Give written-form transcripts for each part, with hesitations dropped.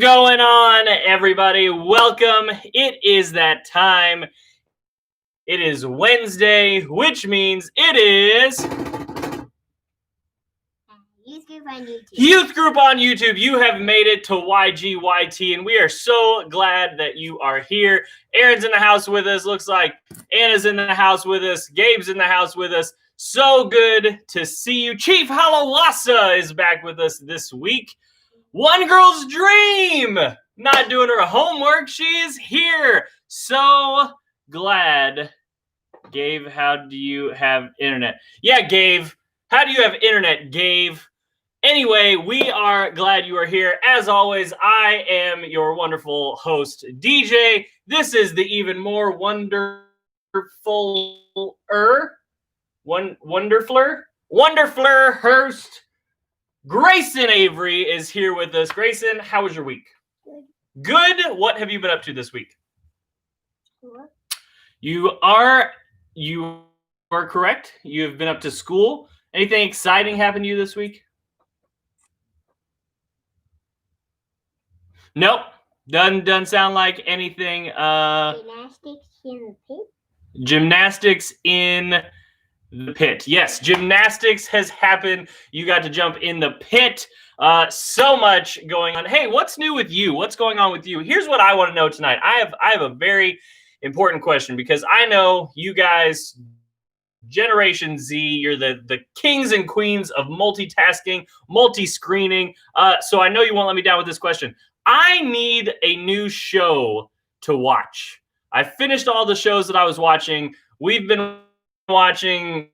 going on, everybody? Welcome. It is that time. It is Wednesday, which means it is Youth group on YouTube. Youth group on YouTube. You have made it to YGYT, and we are so glad that you are here. Aaron's in the house with us. Looks like Anna's in the house with us. Gabe's in the house with us. So good to see you. Chief Halawasa is back with us this week. One girl's dream. Not doing her homework. She is here. So glad. Gabe, how do you have internet? Yeah, Gabe. How do you have internet, Gabe? Anyway, we are glad you are here. As always, I am your wonderful host, DJ. This is the even more wonderfuler, host. Grayson Avery is here with us. Grayson, how was your week? Good. What have you been up to this week? What? You are correct. You have been up to school. Anything exciting happened to you this week? Nope. Doesn't sound like anything. Gymnastics in the pit. Gymnastics in the pit. Yes, gymnastics has happened. You got to jump in the pit. So much going on. Hey, what's new with you? What's going on with you? Here's what I want to know tonight. I have a very important question because I know you guys, Generation Z, you're the kings and queens of multitasking, multi-screening. So I know you won't let me down with this question. I need a new show to watch. I finished all the shows that I was watching. We've been watching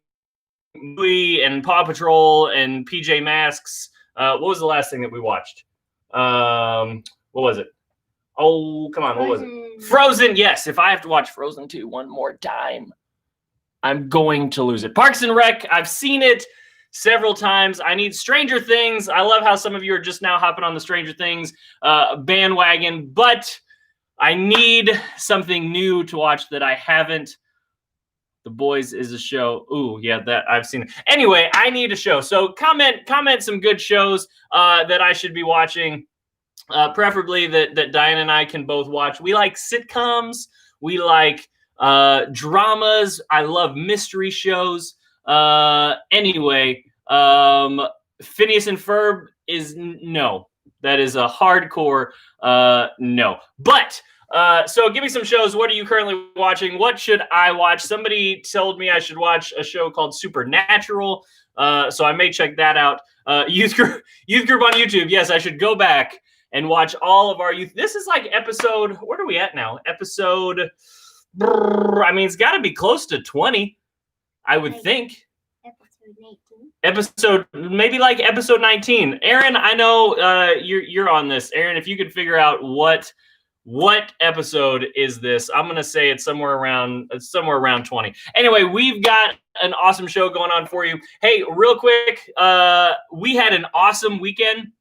Bluey and Paw Patrol and PJ Masks. What was the last thing that we watched? What was it? Oh, come on. What was it? Frozen. Yes. If I have to watch Frozen 2 one more time, I'm going to lose it. Parks and Rec. I've seen it several times. I need Stranger Things. I love how some of you are just now hopping on the Stranger Things bandwagon, but I need something new to watch that I haven't. The Boys is a show. Ooh, yeah, that I've seen it. Anyway, I need a show. So comment some good shows that I should be watching, preferably that Diane and I can both watch. We like sitcoms. We like dramas. I love mystery shows. Anyway, Phineas and Ferb is no. That is a hardcore no. But so give me some shows. What are you currently watching? What should I watch? Somebody told me I should watch a show called Supernatural. So I may check that out. Youth group on YouTube. Yes, I should go back and watch all of our youth. This is like episode, what are we at now? Episode, I mean, it's got to be close to 20, I would think. Episode 19. Maybe like episode 19. Aaron, I know you're on this. Aaron, if you could figure out what episode is this, I'm gonna say it's somewhere around 20. Anyway, we've got an awesome show going on for you. Hey, real quick, we had an awesome weekend.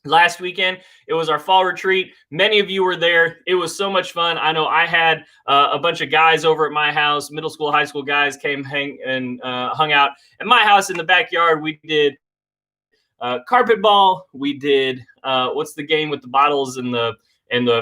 Last weekend, it was our fall retreat. Many of you were there. It was so much fun. I know I had a bunch of guys over at my house, middle school, high school guys came hung out at my house in the backyard. We did carpet ball. We did what's the game with the bottles and the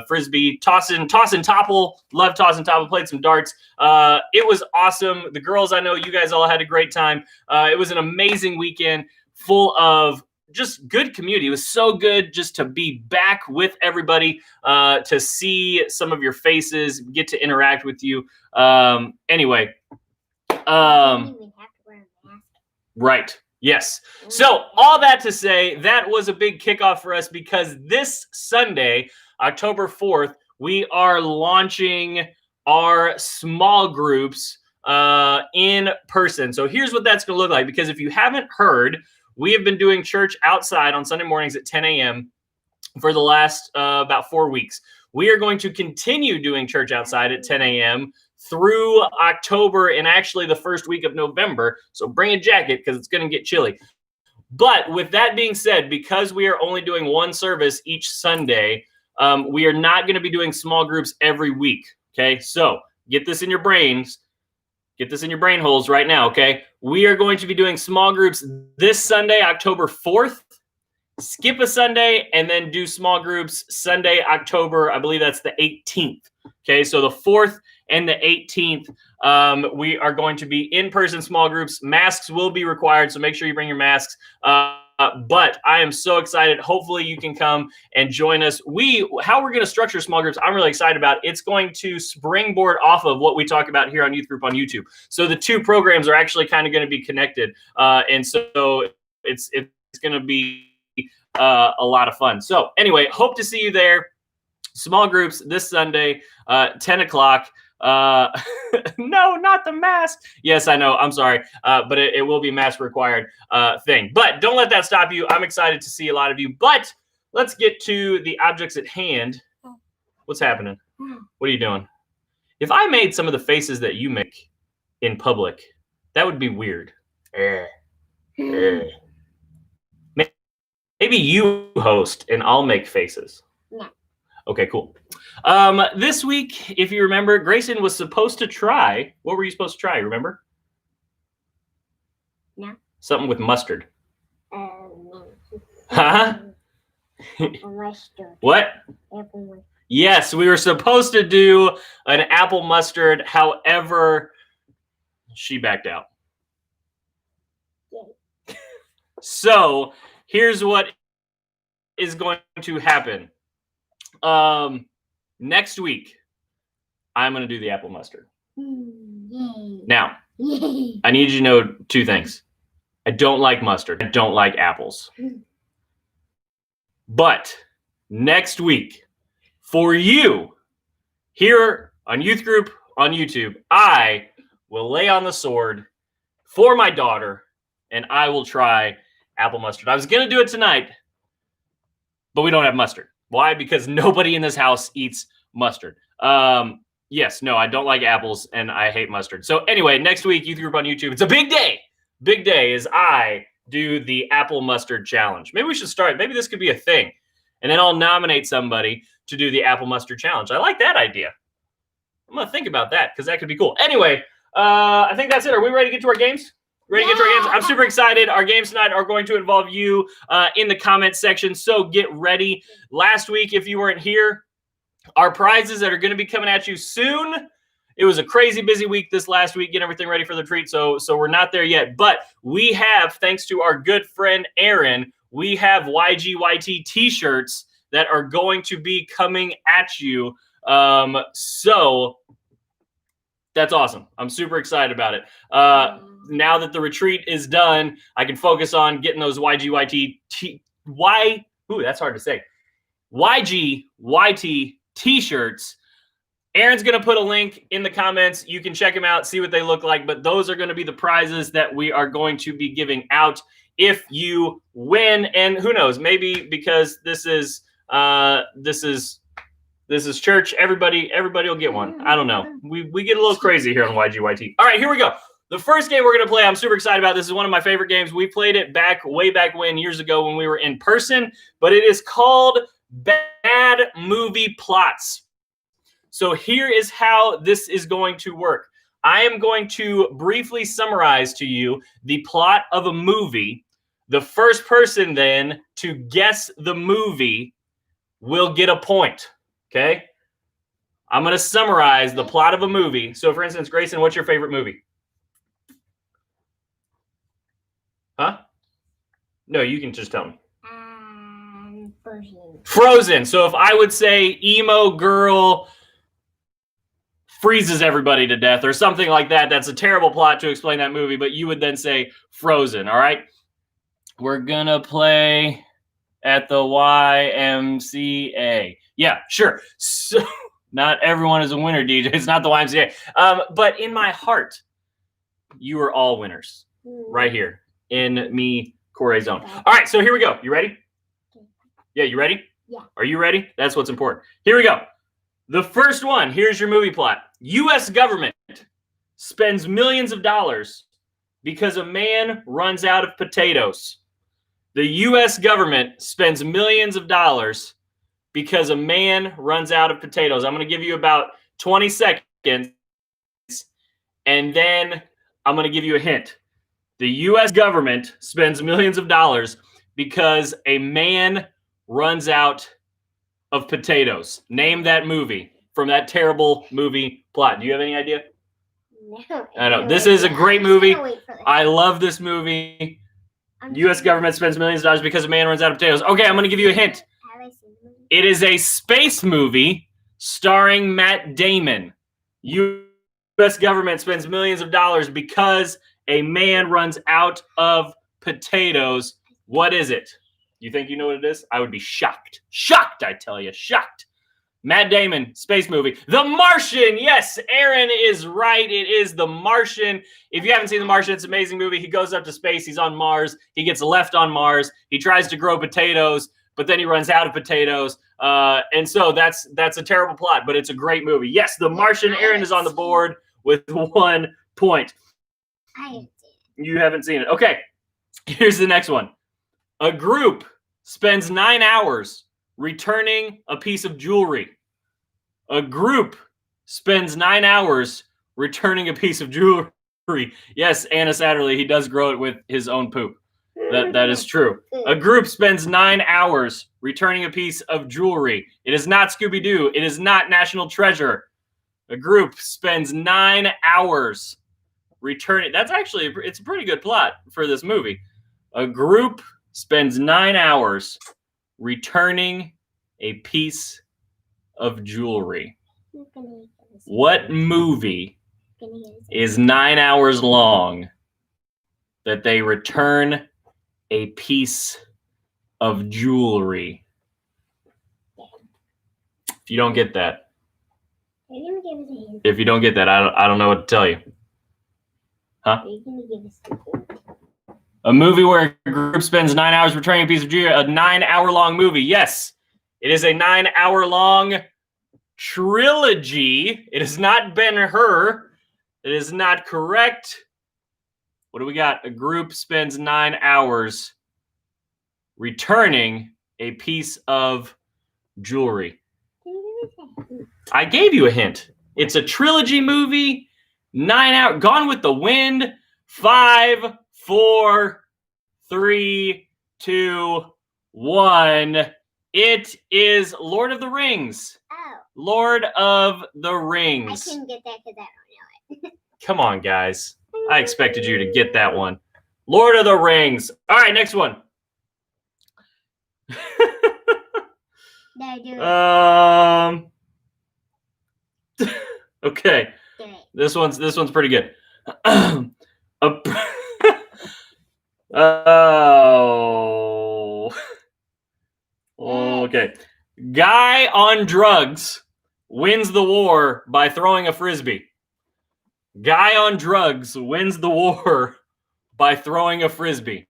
frisbee, toss and topple. Love toss and topple. Played some darts. It was awesome. The girls, I know you guys all had a great time. It was an amazing weekend full of just good community. It was so good just to be back with everybody, to see some of your faces, get to interact with you. Anyway, right. Yes. So all that to say, that was a big kickoff for us because this Sunday, October 4th, we are launching our small groups in person. So here's what that's going to look like, because if you haven't heard, we have been doing church outside on Sunday mornings at 10 a.m. for the last about 4 weeks. We are going to continue doing church outside at 10 a.m. through October and actually the first week of November. So bring a jacket because it's going to get chilly. But with that being said, because we are only doing one service each Sunday, we are not going to be doing small groups every week. Okay, so get this in your brains. Get this in your brain holes right now, okay? We are going to be doing small groups this Sunday, October 4th, skip a Sunday, and then do small groups Sunday, October, I believe that's the 18th. Okay, so the 4th and the 18th, we are going to be in-person small groups. Masks will be required, so make sure you bring your masks. But I am so excited. Hopefully you can come and join us. How we're going to structure small groups, I'm really excited about. It's going to springboard off of what we talk about here on Youth Group on YouTube. So the two programs are actually kind of going to be connected. And so it's going to be a lot of fun. So anyway, hope to see you there. Small groups this Sunday, 10 o'clock. No, not the mask. Yes, I know. I'm sorry. But it will be mask required thing. But don't let that stop you. I'm excited to see a lot of you. But let's get to the objects at hand. What's happening? What are you doing? If I made some of the faces that you make in public, that would be weird. Maybe you host and I'll make faces. No. Okay, cool. This week, if you remember, Grayson was supposed to try. What were you supposed to try? Remember? No. Something with mustard. No. Huh? Mustard. What? Apple mustard. Yes, we were supposed to do an apple mustard. However, she backed out. Yay. So here's what is going to happen. Next week, I'm going to do the apple mustard. Yay. Now, Yay. I need you to know two things. I don't like mustard. I don't like apples. But next week, for you, here on Youth Group on YouTube, I will lay on the sword for my daughter, and I will try apple mustard. I was going to do it tonight, but we don't have mustard. Why? Because nobody in this house eats mustard. Yes, no, I don't like apples, and I hate mustard. So anyway, next week, Youth Group on YouTube. It's a big day. Big day as I do the apple mustard challenge. Maybe we should start. Maybe this could be a thing. And then I'll nominate somebody to do the apple mustard challenge. I like that idea. I'm going to think about that because that could be cool. Anyway, I think that's it. Are we ready to get to our games? Ready to get to our games? I'm super excited. Our games tonight are going to involve you in the comment section, so get ready. Last week, if you weren't here, our prizes that are going to be coming at you soon. It was a crazy busy week this last week, getting everything ready for the treat, so we're not there yet. But we have, thanks to our good friend Aaron, we have YGYT t-shirts that are going to be coming at you. So that's awesome. I'm super excited about it. Now that the retreat is done, I can focus on getting those YGYT that's hard to say. YGYT t-shirts. Aaron's going to put a link in the comments. You can check them out, see what they look like. But those are going to be the prizes that we are going to be giving out if you win. And who knows, maybe because this is church, everybody will get one. I don't know. We get a little crazy here on YGYT. All right, here we go. The first game we're going to play, I'm super excited about. This is one of my favorite games. We played it way back when, years ago when we were in person, but it is called Bad Movie Plots. So here is how this is going to work. I am going to briefly summarize to you the plot of a movie. The first person then to guess the movie will get a point, okay? I'm going to summarize the plot of a movie. So for instance, Grayson, what's your favorite movie? Huh? No, you can just tell me. Frozen. Frozen. So if I would say emo girl freezes everybody to death or something like that, that's a terrible plot to explain that movie, but you would then say Frozen, all right? We're going to play at the YMCA. Yeah, sure. So not everyone is a winner, DJ. It's not the YMCA. But in my heart, you are all winners right here in me, Corey Zone. All right, so here we go. You ready? Yeah, you ready? Yeah. Are you ready? That's what's important. Here we go. The first one, here's your movie plot. U.S. government spends millions of dollars because a man runs out of potatoes. The U.S. government spends millions of dollars because a man runs out of potatoes. I'm going to give you about 20 seconds, and then I'm going to give you a hint. The U.S. government spends millions of dollars because a man runs out of potatoes. Name that movie from that terrible movie plot. Do you have any idea? No. I know. This is a great movie. I love this movie. U.S. government spends millions of dollars because a man runs out of potatoes. Okay, I'm going to give you a hint. It is a space movie starring Matt Damon. U.S. government spends millions of dollars because a man runs out of potatoes. What is it? You think you know what it is? I would be shocked. Shocked, I tell you. Shocked. Matt Damon, space movie. The Martian. Yes, Aaron is right. It is The Martian. If you haven't seen The Martian, it's an amazing movie. He goes up to space. He's on Mars. He gets left on Mars. He tries to grow potatoes, but then he runs out of potatoes. And so that's a terrible plot, but it's a great movie. Yes, The Martian. Aaron is on the board with 1 point. You haven't seen it. Okay, here's the next one. A group spends 9 hours returning a piece of jewelry. A group spends 9 hours returning a piece of jewelry. Yes, Anna Satterley, he does grow it with his own poop. That is true. A group spends 9 hours returning a piece of jewelry. It is not Scooby-Doo. It is not National Treasure. A group spends 9 hours returning. That's actually, it's a pretty good plot for this movie. A group spends 9 hours returning a piece of jewelry. What movie is 9 hours long that they return a piece of jewelry? If you don't get that, if you don't get that, I don't know what to tell you. Huh? A movie where a group spends 9 hours returning a piece of jewelry. A 9-hour-long movie. Yes, it is a 9-hour-long trilogy. It is not Ben-Hur. It is not correct. What do we got? A group spends 9 hours returning a piece of jewelry. I gave you a hint. It's a trilogy movie. 9 hours. Gone with the Wind. 5, 4, 3, 2, 1. It is Lord of the Rings. Oh. Lord of the Rings. I couldn't get that because I don't know it. Come on, guys. I expected you to get that one. Lord of the Rings. All right, next one. No, do it. Okay. Do it. This one's pretty good. Oh. Okay. Guy on drugs wins the war by throwing a frisbee. Guy on drugs wins the war by throwing a frisbee.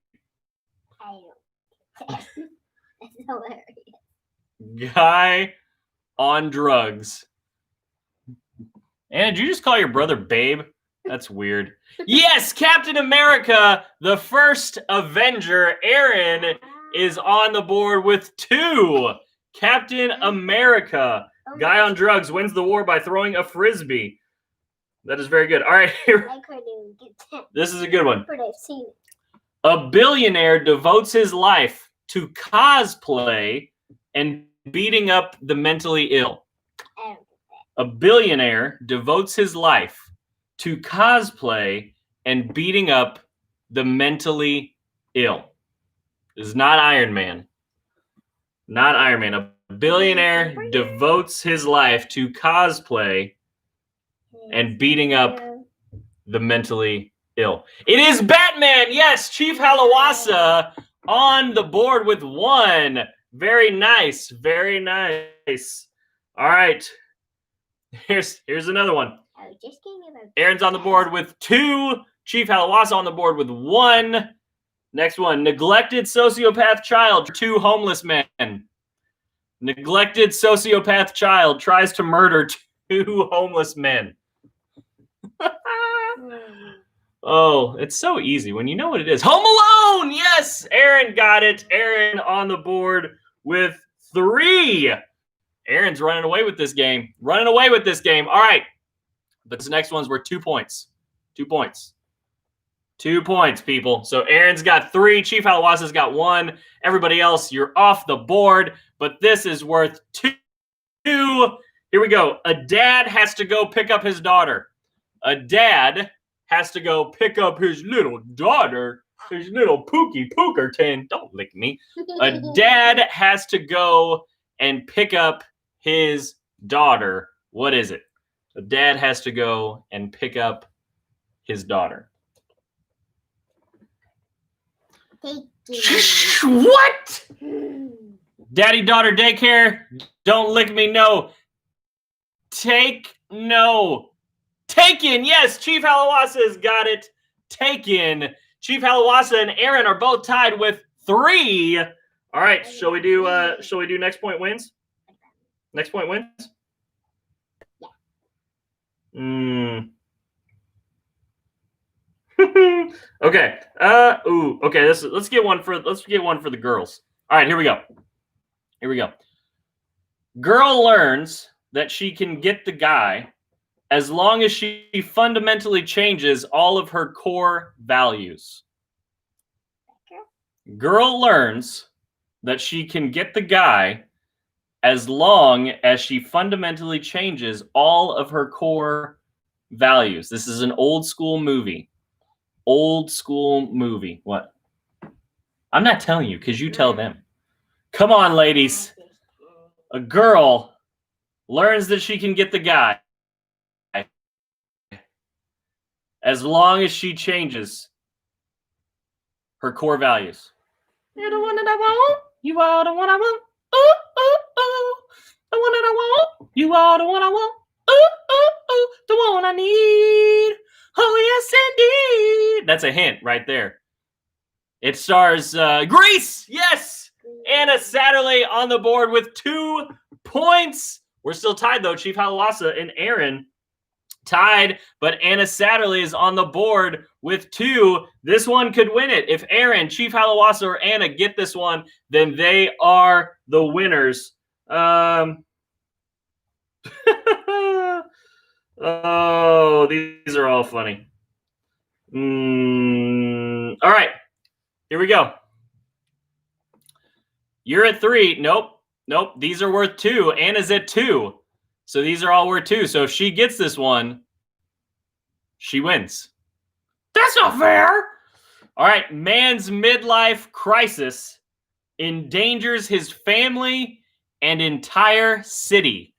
I don't. That's hilarious. Guy on drugs. Anna, did you just call your brother Babe? That's weird. Yes, Captain America, the first Avenger. Aaron is on the board with 2. Captain America. Guy on drugs wins the war by throwing a frisbee. That is very good. All right, here. I couldn't even get that. This is a good one. But I've seen it. A billionaire devotes his life to cosplay and beating up the mentally ill. I don't get A billionaire devotes his life to cosplay and beating up the mentally ill. This is not Iron Man. Not Iron Man. A billionaire devotes his life to cosplay and beating up the mentally ill. It is Batman. Yes, Chief Halawasa on the board with 1. Very nice. Very nice. All right. Here's another one. I was just kidding about Aaron's on the board with 2. Chief Halawasa on the board with 1. Next one. Neglected sociopath child. 2 homeless men. Neglected sociopath child tries to murder 2 homeless men. Oh, it's so easy when you know what it is. Home Alone! Yes! Aaron got it. Aaron on the board with 3. Aaron's running away with this game. Running away with this game. All right. But this next one's worth 2 points. 2 points. 2 points, people. So Aaron's got 3. Chief Halawasa's got 1. Everybody else, you're off the board. But this is worth 2. Here we go. A dad has to go pick up his daughter. A dad has to go pick up his little daughter. His little Pookie Pookerton. Don't lick me. A dad has to go and pick up his daughter. What is it? A dad has to go and pick up his daughter. What? Daddy-daughter daycare? Don't lick me. No. Taken. Yes, Chief Halawasa's got it. Taken. Chief Halawasa and Aaron are both tied with 3. All right, shall we do next point wins? Next point wins? Yeah. Okay. Okay, let's get one for the girls. All right, here we go. Girl learns that she can get the guy as long as she fundamentally changes all of her core values. Girl learns that she can get the guy as long as she fundamentally changes all of her core values. This is an old school movie. What? I'm not telling you because you tell them. Come on, ladies. A girl learns that she can get the guy as long as she changes her core values. You're the one that I want. You are the one I want. Ooh, ooh, ooh. The one that I want. You are the one I want. Ooh, ooh, ooh. The one I need. Oh, yes, indeed. That's a hint right there. It stars Grease. Yes. Anna Satterley on the board with 2 points. We're still tied, though. Chief Halawasa and Aaron tied, but Anna Satterley is on the board with 2. This one could win it. If Aaron, Chief Halawasa, or Anna get this one, then they are the winners. Oh, these are all funny. All right, here we go. You're at 3. Nope. These are worth 2. Anna's at 2. So these are all worth 2. So if she gets this one, she wins. That's not fair. All right. Man's midlife crisis endangers his family and entire city.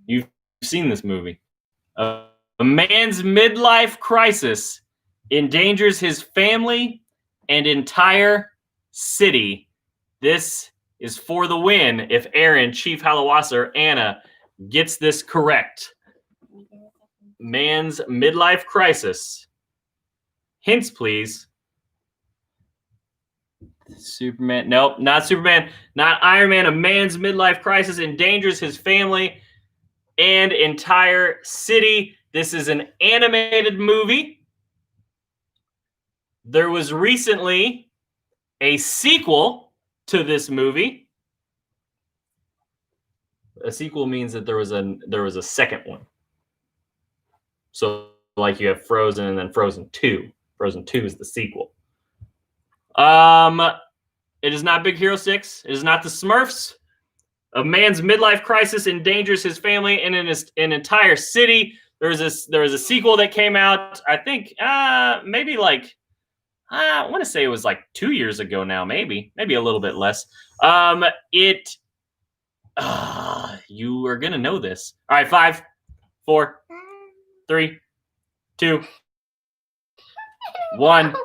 You've seen this movie. A man's midlife crisis endangers his family and entire city. This is for the win if Aaron, Chief Halawasa, or Anna gets this correct. Man's midlife crisis. Hints, please. Superman. Nope, not Superman. Not Iron Man. A man's midlife crisis endangers his family and entire city. This is an animated movie. There was recently a sequel to this movie. A sequel means that there was a second one. So like you have Frozen and then Frozen 2. Frozen 2 is the sequel. It is not Big Hero 6. It is not the Smurfs. A man's midlife crisis endangers his family and an entire city. There was a sequel that came out, I think, maybe like, I want to say it was like 2 years ago now, maybe a little bit less. You are gonna know this. All right, 5, 4, 3, 2, 1.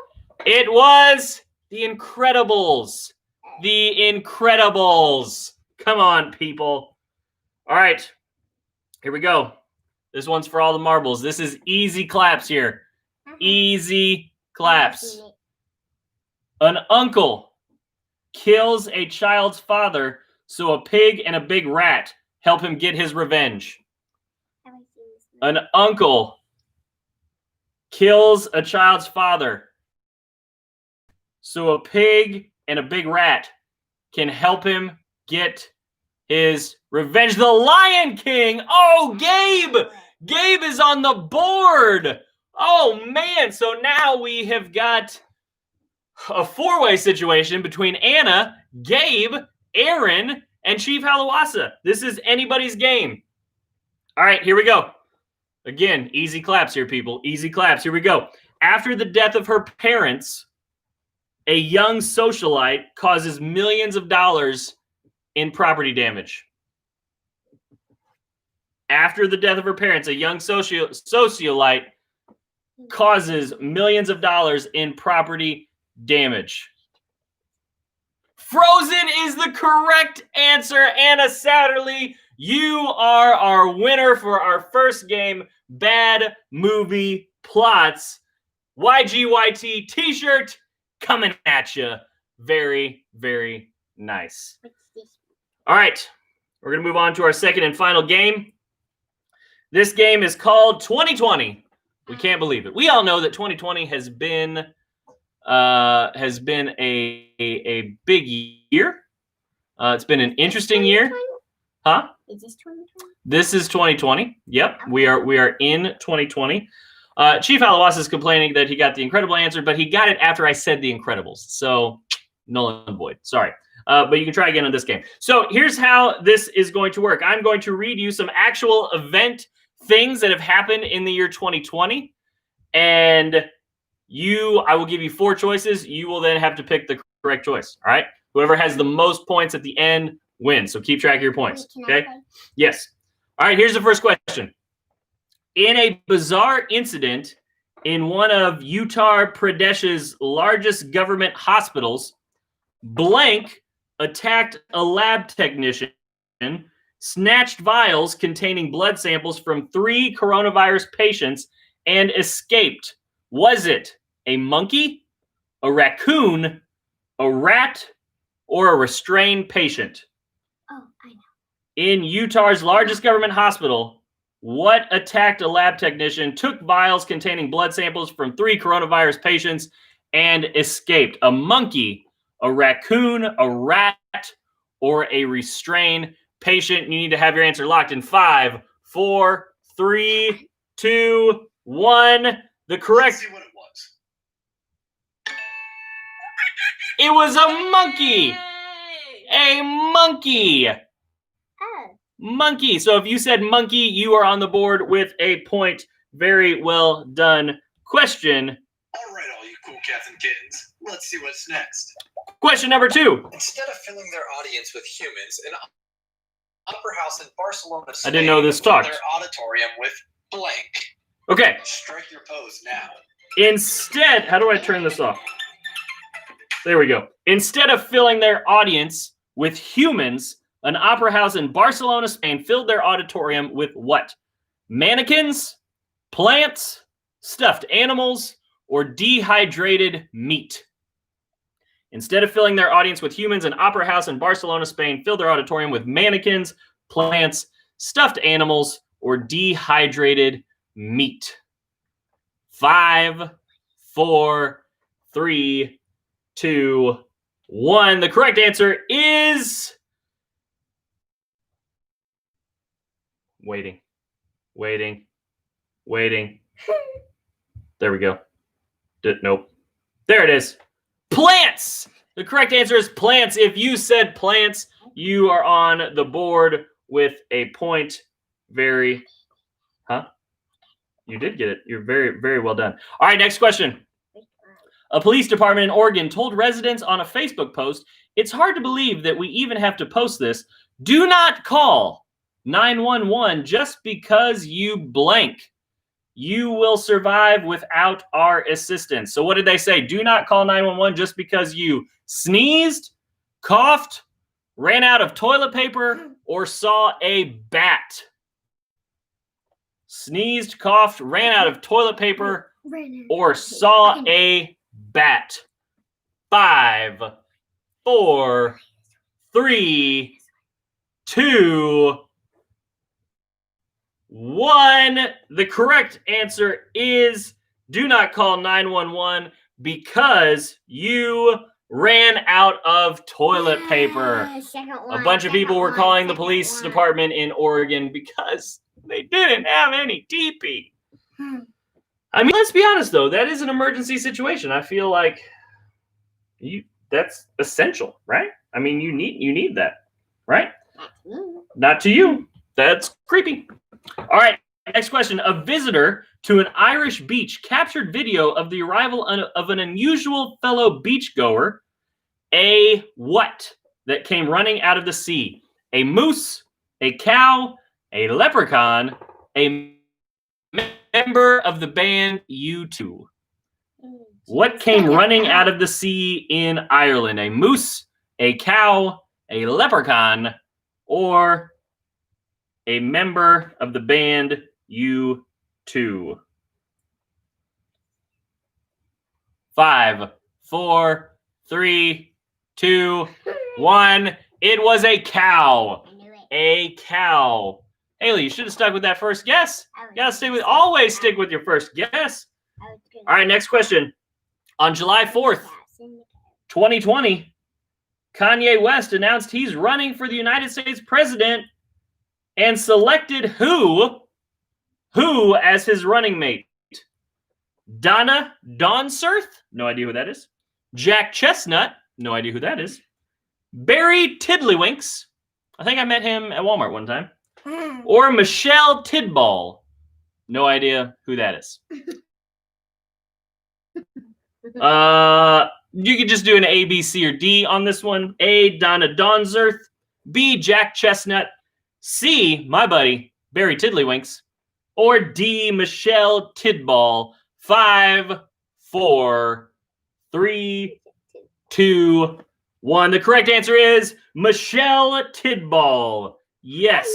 It was The Incredibles. The Incredibles. Come on, people. All right, here we go. This one's for all the marbles. This is easy claps here. Easy claps. An uncle kills a child's father so a pig and a big rat help him get his revenge. An uncle kills a child's father so a pig and a big rat can help him get his revenge. The Lion King. Oh, Gabe. Gabe is on the board Oh, man. So now we have got a four-way situation between Anna, Gabe, Aaron, and Chief Halawasa. This is anybody's game. All right, here we go. Again, easy claps here, people. Easy claps. Here we go. After the death of her parents, a young socialite causes millions of dollars in property damage. After the death of her parents, a young socialite causes millions of dollars in property damage. Frozen is the correct answer. Anna Satterley, you are our winner for our first game, Bad Movie Plots. YGYT t-shirt coming at you. Very, very nice. All right, we're going to move on to our second and final game. This game is called 2020. We can't believe it. We all know that 2020 has been a big year. It's been an interesting year. Huh? Is this 2020? This is 2020. Yep, okay. We are in 2020. Chief Halawasa is complaining that he got the incredible answer, but he got it after I said the Incredibles. So null and void. Sorry. But you can try again on this game. So here's how this is going to work. I'm going to read you some actual event things that have happened in the year 2020. And I will give you 4 choices. You will then have to pick the correct choice. All right. Whoever has the most points at the end wins. So keep track of your points. Okay. Yes. All right. Here's the first question. In a bizarre incident in one of Uttar Pradesh's largest government hospitals, blank attacked a lab technician, snatched vials containing blood samples from 3 coronavirus patients, and escaped. Was it a monkey, a raccoon, a rat, or a restrained patient? Oh, I know. In Utah's largest government hospital, what attacked a lab technician, took vials containing blood samples from 3 coronavirus patients, and escaped? A monkey, a raccoon, a rat, or a restrained patient? You need to have your answer locked in 5, 4, 3, 2, 1. The correct. Let's see what it was. It was a monkey. A monkey. Oh. Monkey. So if you said monkey, you are on the board with a point. Very well done. Question. All right, all you cool cats and kittens. Let's see what's next. Question number 2. Instead of filling their audience with humans, an opera house in Barcelona, Spain, I didn't know this filled talked. their auditorium with blank. Okay. Strike your pose now. Instead, how do I turn this off? There we go. Instead of filling their audience with humans, an opera house in Barcelona, Spain filled their auditorium with what? Mannequins, plants, stuffed animals, or dehydrated meat? Instead of filling their audience with humans, an opera house in Barcelona, Spain filled their auditorium with mannequins, plants, stuffed animals, or dehydrated meat. 5, 4, 3, 2, 1. The correct answer is waiting. There we go. Nope. There it is. Plants. The correct answer is plants. If you said plants, you are on the board with a point. You did get it. You're very, very well done. All right, next question. A police department in Oregon told residents on a Facebook post, "It's hard to believe that we even have to post this. Do not call 911 just because you blank. You will survive without our assistance." So what did they say? Do not call 911 just because you sneezed, coughed, ran out of toilet paper, or saw a bat. Sneezed, coughed, ran out of toilet paper, or saw a bat. 5, 4, 3, 2, 1. The correct answer is do not call 911 because you ran out of toilet paper. A bunch of people were calling the police department in Oregon because they didn't have any TP. I mean, let's be honest though. That is an emergency situation. I feel like that's essential, right? I mean, you need that, right? Not to you. That's creepy. All right. Next question. A visitor to an Irish beach captured video of the arrival of an unusual fellow beachgoer. A what that came running out of the sea? A moose, a cow, a leprechaun, a member of the band U2. What came running out of the sea in Ireland? A moose, a cow, a leprechaun, or a member of the band U2? 5, 4, 3, 2, 1. It was a cow. I knew it. A cow. Haley, you should have stuck with that first guess. You gotta always stick with your first guess. All right, next question. On July 4th, 2020, Kanye West announced he's running for the United States president and selected who as his running mate? Donna Donserth? No idea who that is. Jack Chestnut? No idea who that is. Barry Tiddlywinks? I think I met him at Walmart one time. Or Michelle Tidball? No idea who that is. You could just do an A, B, C, or D on this one. A, Donna Donserth. B, Jack Chestnut. C, my buddy, Barry Tiddlywinks. Or D, Michelle Tidball. 5, 4, 3, 2, 1. The correct answer is Michelle Tidball. Yes.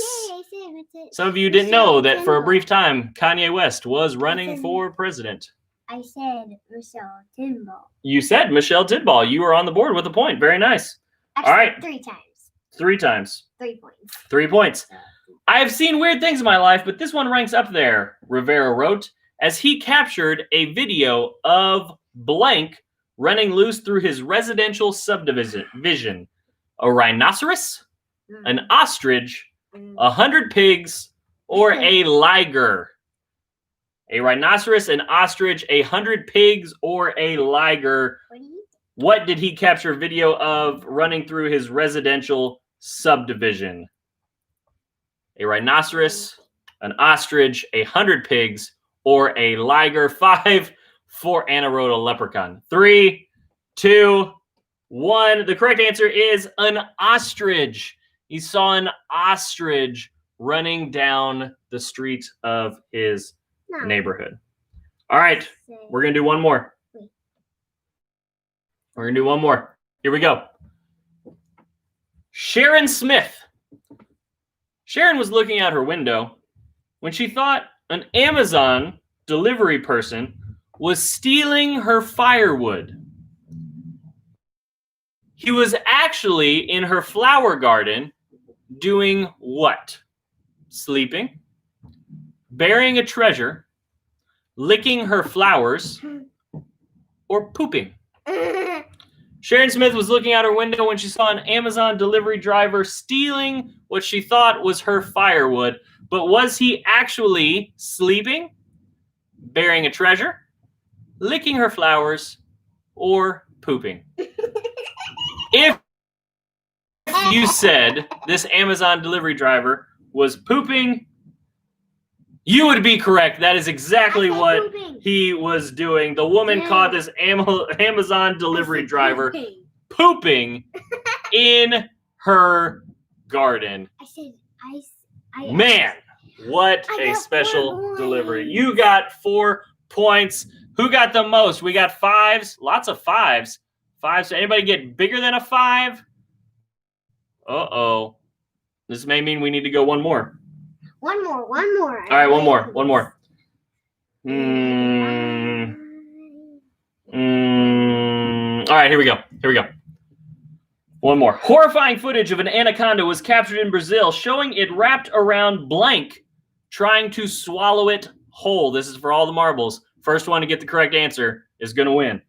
Some of you didn't know that for a brief time, Kanye West was running for president. I said Michelle Tidball. You said Michelle Tidball. You were on the board with a point. Very nice. Actually, all right. 3 times. 3 times. 3 points. 3 points. I have seen weird things in my life, but this one ranks up there, Rivera wrote, as he captured a video of blank running loose through his residential subdivision. A rhinoceros, an ostrich, 100 pigs, or a liger. A rhinoceros, an ostrich, 100 pigs, or a liger. What did he capture video of running through his residential subdivision? A rhinoceros, an ostrich, 100 pigs, or a liger. 5, 4. Anna wrote a leprechaun. 3, 2, 1. The correct answer is an ostrich. He saw an ostrich running down the street of his neighborhood. All right, we're going to do one more. We're going to do one more. Here we go. Sharon Smith. Sharon was looking out her window when she thought an Amazon delivery person was stealing her firewood. He was actually in her flower garden doing what? Sleeping, burying a treasure, licking her flowers, or pooping. Sharon Smith was looking out her window when she saw an Amazon delivery driver stealing what she thought was her firewood. But was he actually sleeping, burying a treasure, licking her flowers, or pooping? If you said this Amazon delivery driver was pooping, you would be correct. That is exactly what he was doing. The woman caught this Amazon delivery driver pooping in her garden. Man, what a special delivery. You got 4 points. Who got the most? We got 5s. Lots of 5s. 5s. So anybody get bigger than a 5? Uh-oh. This may mean we need to go one more. One more. All right, one more. All right, here we go. One more. Horrifying footage of an anaconda was captured in Brazil, showing it wrapped around blank, trying to swallow it whole. This is for all the marbles. First one to get the correct answer is going to win.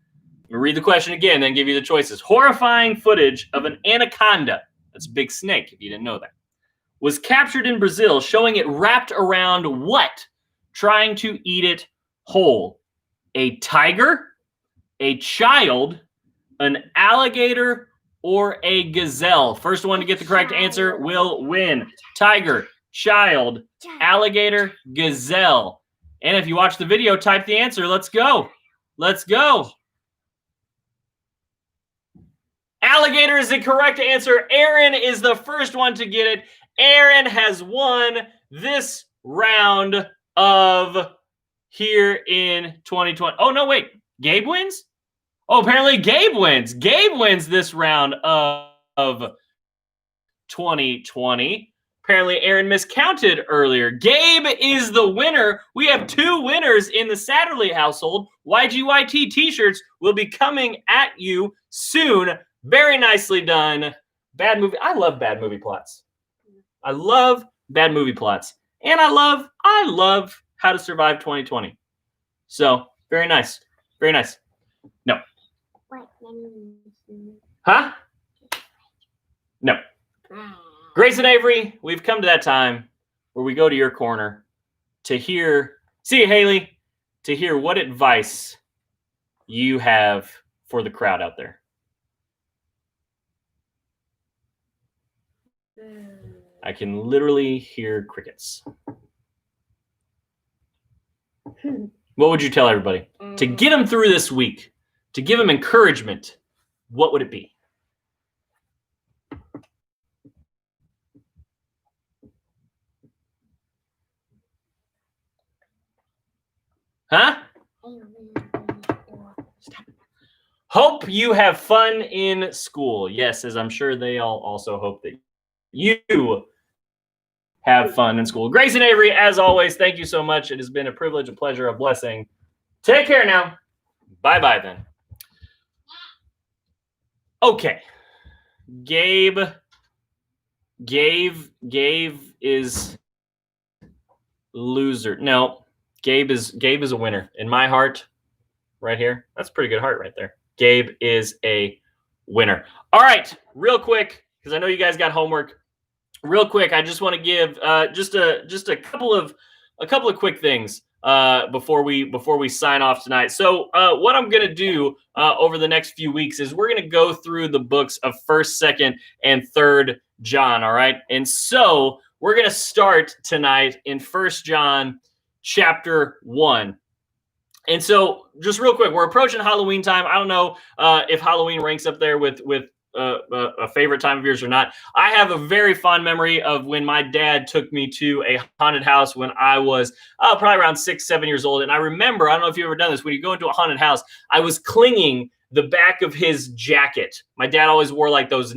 We'll read the question again, then give you the choices. Horrifying footage of an anaconda, that's a big snake if you didn't know that, was captured in Brazil, showing it wrapped around what? Trying to eat it whole? A tiger, a child, an alligator, or a gazelle? First one to get the correct answer will win. Tiger, child, alligator, gazelle. And if you watch the video, type the answer. Let's go. Let's go. Alligator is the correct answer. Aaron is the first one to get it. Aaron has won this round of Here in 2020. Oh, no, wait. Gabe wins? Oh, apparently Gabe wins. Gabe wins this round of 2020. Apparently Aaron miscounted earlier. Gabe is the winner. We have 2 winners in the Satterley household. YGYT t-shirts will be coming at you soon. Very nicely done. Bad movie. I love bad movie plots. I love bad movie plots. And I love How to Survive 2020. So, very nice. Very nice. No. Huh? No. Grace and Avery, we've come to that time where we go to your corner to hear, see you, Haley, to hear what advice you have for the crowd out there. I can literally hear crickets. What would you tell everybody? To get them through this week, to give them encouragement, what would it be? Huh? Hope you have fun in school. Yes, as I'm sure they all also hope that you have fun in school. Grace and Avery, as always, thank you so much. It has been a privilege, a pleasure, a blessing. Take care now. Bye-bye then. Okay. Gabe is loser. No, Gabe is a winner. In my heart, right here. That's a pretty good heart right there. Gabe is a winner. All right, real quick, because I know you guys got homework. Real quick, I just want to give just a couple of quick things before we sign off tonight. So what I'm gonna do over the next few weeks is we're gonna go through the books of 1st, 2nd, and 3rd John. All right, and so we're gonna start tonight in 1 John chapter 1. And so just real quick, we're approaching Halloween time. I don't know if Halloween ranks up there with a favorite time of yours or not. I have a very fond memory of when my dad took me to a haunted house when I was probably around 6, 7 years old. And I remember, I don't know if you've ever done this, when you go into a haunted house, I was clinging the back of his jacket. My dad always wore like those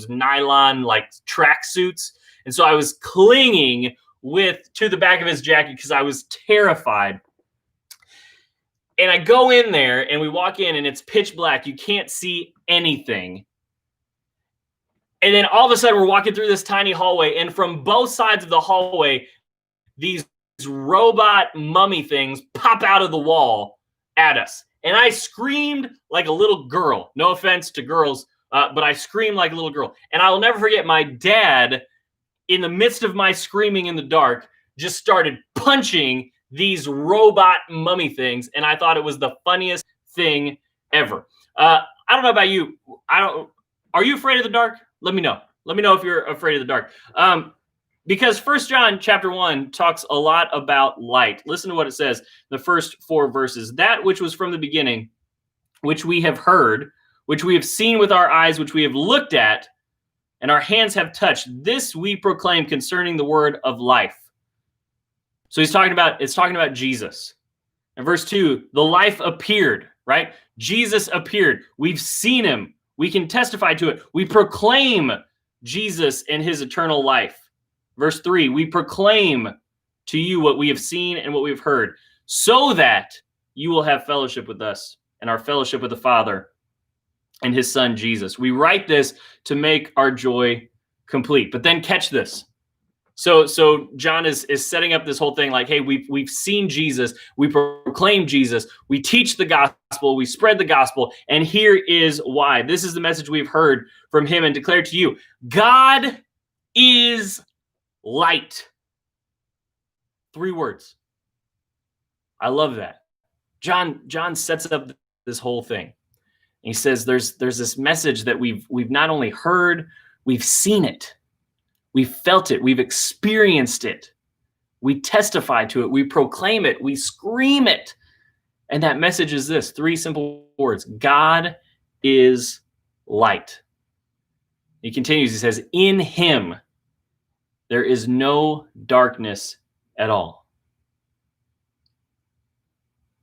nylon like track suits. And so I was clinging to the back of his jacket because I was terrified. And I go in there and we walk in and it's pitch black. You can't see anything. And then all of a sudden we're walking through this tiny hallway, and from both sides of the hallway, these robot mummy things pop out of the wall at us. And I screamed like a little girl. No offense to girls, but I screamed like a little girl. And I'll never forget, my dad, in the midst of my screaming in the dark, just started punching these robot mummy things, and I thought it was the funniest thing ever. I don't know about you. Are you afraid of the dark? Let me know. Let me know if you're afraid of the dark. Because 1 John chapter 1 talks a lot about light. Listen to what it says, the first 4 verses. That which was from the beginning, which we have heard, which we have seen with our eyes, which we have looked at, and our hands have touched. This we proclaim concerning the word of life. So it's talking about Jesus. In verse 2, the life appeared, right? Jesus appeared. We've seen him. We can testify to it. We proclaim Jesus and his eternal life. Verse 3, we proclaim to you what we have seen and what we've heard, so that you will have fellowship with us and our fellowship with the Father and his Son, Jesus. We write this to make our joy complete. But then catch this. So John is setting up this whole thing like, hey, we've seen Jesus, we proclaim Jesus, we teach the gospel, we spread the gospel, and here is why. This is the message we've heard from him and declared to you. God is light. 3 words. I love that. John sets up this whole thing. He says there's this message that we've not only heard, we've seen it, we've felt it, we've experienced it, we testify to it, we proclaim it, we scream it. And that message is this: 3 simple words: God is light. He continues, he says, in him there is no darkness at all.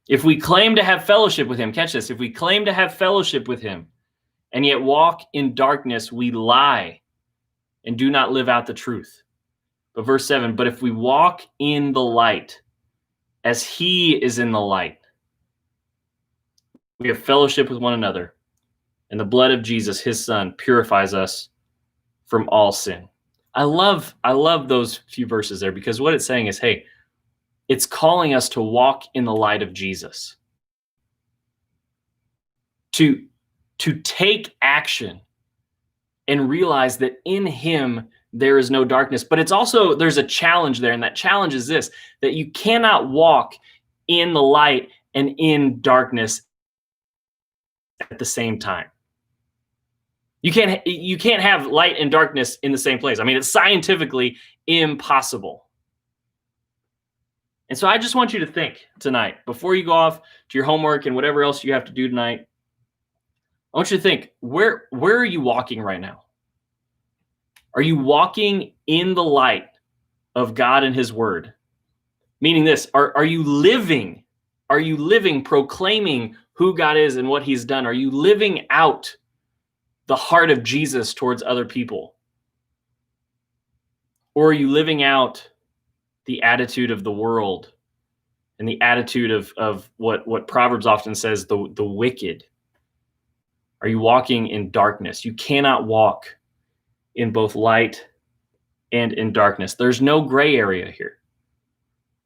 If we claim to have fellowship with him, catch this, if we claim to have fellowship with him and yet walk in darkness, we lie and do not live out the truth. But verse 7, but if we walk in the light as he is in the light, we have fellowship with one another, and the blood of Jesus, his son, purifies us from all sin. I love those few verses there, because what it's saying is, hey, it's calling us to walk in the light of Jesus, to take action and realize that in him there is no darkness. But it's also, there's a challenge there, and that challenge is this: that you cannot walk in the light and in darkness at the same time. You can't have light and darkness in the same place. I mean, it's scientifically impossible. And so I just want you to think tonight, before you go off to your homework and whatever else you have to do tonight, I want you to think, where are you walking right now? Are you walking in the light of God and his word? Meaning this, are you living proclaiming who God is and what he's done? Are you living out the heart of Jesus towards other people? Or are you living out the attitude of the world and the attitude of what Proverbs often says, the wicked? Are you walking in darkness? You cannot walk in both light and in darkness. There's no gray area here.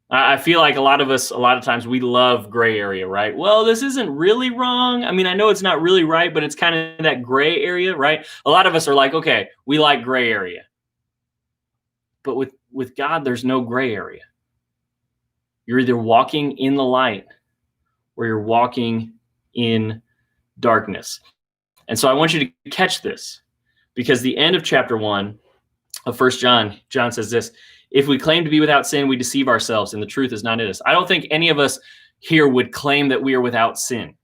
I feel like a lot of times we love gray area, right? Well, this isn't really wrong. I mean, I know it's not really right, but it's kind of that gray area, right? A lot of us are like, okay, we like gray area. But with God, there's no gray area. You're either walking in the light or you're walking in darkness. And so I want you to catch this, because the end of chapter 1 of 1 John, John says this: if we claim to be without sin, we deceive ourselves and the truth is not in us. I don't think any of us here would claim that we are without sin.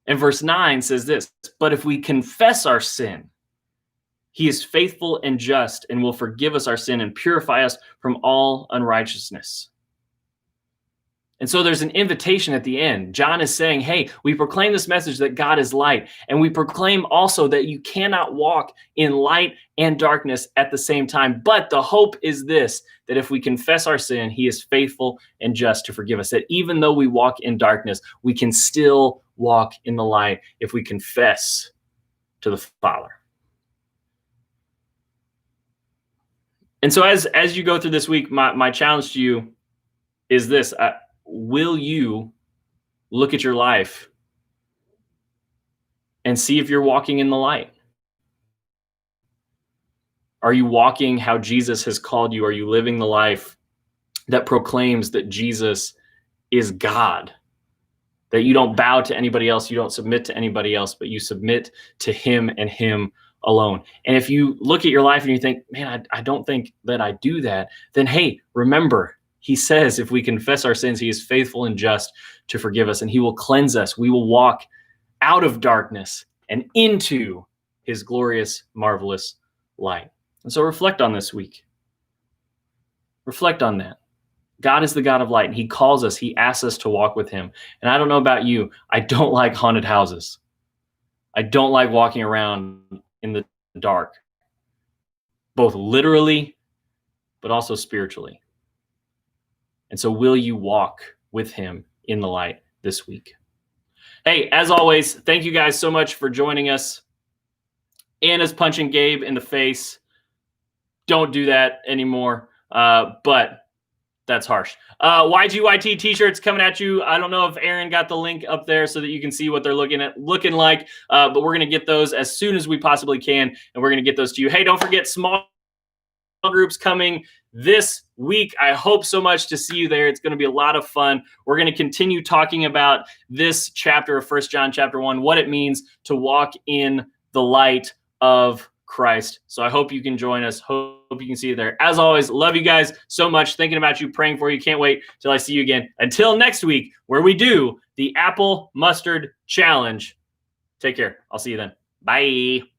And verse 9 says this: but if we confess our sin, he is faithful and just and will forgive us our sin and purify us from all unrighteousness. And so there's an invitation at the end. John is saying, hey, we proclaim this message that God is light, and we proclaim also that you cannot walk in light and darkness at the same time. But the hope is this, that if we confess our sin, he is faithful and just to forgive us. That even though we walk in darkness, we can still walk in the light if we confess to the Father. And so as you go through this week, my challenge to you is this: will you look at your life and see if you're walking in the light? Are you walking how Jesus has called you? Are you living the life that proclaims that Jesus is God? That you don't bow to anybody else, you don't submit to anybody else, but you submit to him and him alone. And if you look at your life and you think, man, I don't think that I do that, then hey, remember, he says if we confess our sins, he is faithful and just to forgive us, and he will cleanse us. We will walk out of darkness and into his glorious, marvelous light. And so reflect on this week. Reflect on that. God is the God of light, and he calls us, he asks us to walk with him. And I don't know about you, I don't like haunted houses. I don't like walking around in the dark, both literally, but also spiritually. And so will you walk with him in the light this week? Hey, as always, thank you guys so much for joining us. Anna's punching Gabe in the face. Don't do that anymore, but that's harsh. YGYT t-shirts coming at you. I don't know if Aaron got the link up there so that you can see what they're looking like, but we're going to get those as soon as we possibly can, and we're going to get those to you. Hey, don't forget, small groups coming this week. I hope so much to see you there. It's going to be a lot of fun. We're going to continue talking about this chapter of 1 John chapter 1, what it means to walk in the light of Christ. So I hope you can join us. Hope you can see you there. As always, love you guys so much. Thinking about you, praying for you. Can't wait till I see you again. Until next week, where we do the Apple Mustard Challenge. Take care. I'll see you then. Bye.